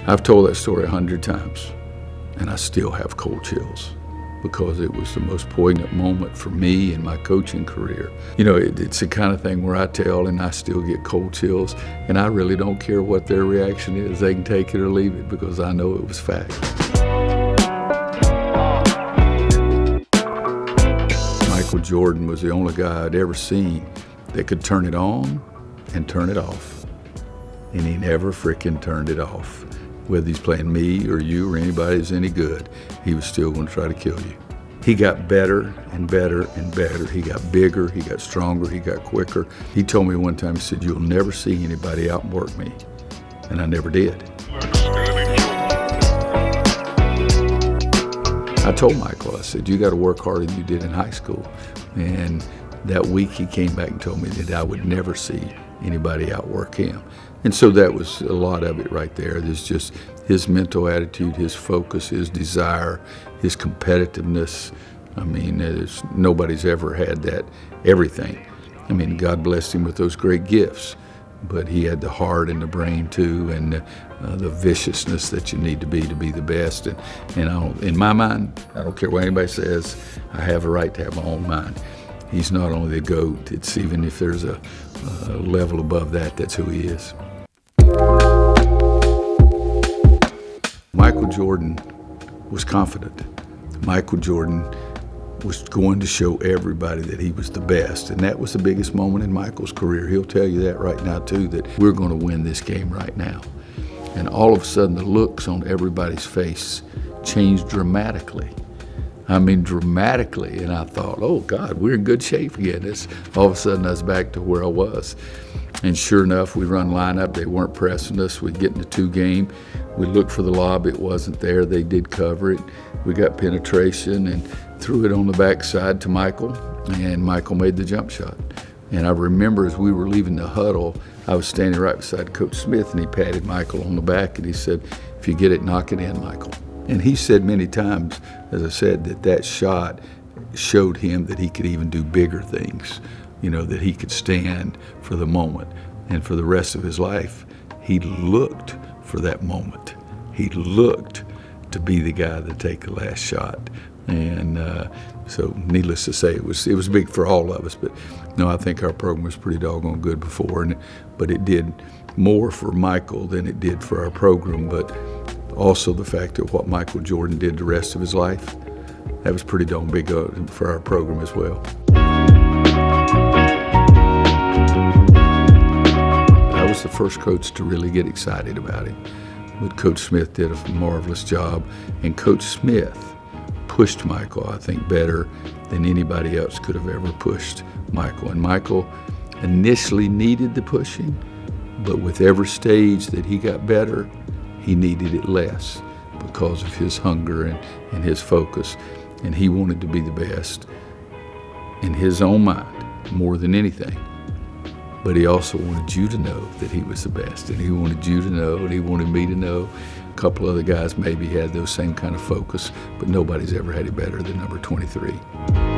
I've told that story 100 times, and I still have cold chills because it was the most poignant moment for me in my coaching career. You know, it's the kind of thing where I tell and I still get cold chills, and I really don't care what their reaction is. They can take it or leave it because I know it was fact. Michael Jordan was the only guy I'd ever seen that could turn it on and turn it off. And he never frickin' turned it off. Whether he's playing me or you or anybody who's any good, he was still going to try to kill you. He got better and better and better. He got bigger, he got stronger, he got quicker. He told me one time, he said, "You'll never see anybody outwork me." And I never did. I told Michael, I said, "You got to work harder than you did in high school." And that week he came back and told me that I would never see anybody outwork him. And so that was a lot of it right there. There's just his mental attitude, his focus, his desire, his competitiveness. I mean, nobody's ever had that, everything. I mean, God blessed him with those great gifts, but he had the heart and the brain too, and the viciousness that you need to be the best. And in my mind, I don't care what anybody says, I have a right to have my own mind. He's not only the GOAT, it's even if there's a level above that, that's who he is. Michael Jordan was confident. Michael Jordan was going to show everybody that he was the best, and that was the biggest moment in Michael's career. He'll tell you that right now too, that we're going to win this game right now. And all of a sudden the looks on everybody's face changed dramatically. I mean, dramatically, and I thought, oh God, we're in good shape again. All of a sudden I was back to where I was. And sure enough, we run lineup, they weren't pressing us, we'd get in the 2-game, we looked for the lob, it wasn't there, they did cover it. We got penetration and threw it on the backside to Michael, and Michael made the jump shot. And I remember as we were leaving the huddle, I was standing right beside Coach Smith, and he patted Michael on the back, and he said, "If you get it, knock it in, Michael." And he said many times, as I said, that shot showed him that he could even do bigger things, you know, that he could stand for the moment. And for the rest of his life, he looked for that moment. He looked to be the guy to take the last shot. And so needless to say, it was big for all of us. But no, I think our program was pretty doggone good before. But it did more for Michael than it did for our program. But also the fact that what Michael Jordan did the rest of his life, that was pretty darn big for our program as well. I was the first coach to really get excited about him. But Coach Smith did a marvelous job, and Coach Smith pushed Michael, I think, better than anybody else could have ever pushed Michael. And Michael initially needed the pushing, but with every stage that he got better, he needed it less because of his hunger and his focus. And he wanted to be the best in his own mind more than anything. But he also wanted you to know that he was the best, and he wanted you to know, and he wanted me to know. A couple other guys maybe had those same kind of focus, but nobody's ever had it better than number 23.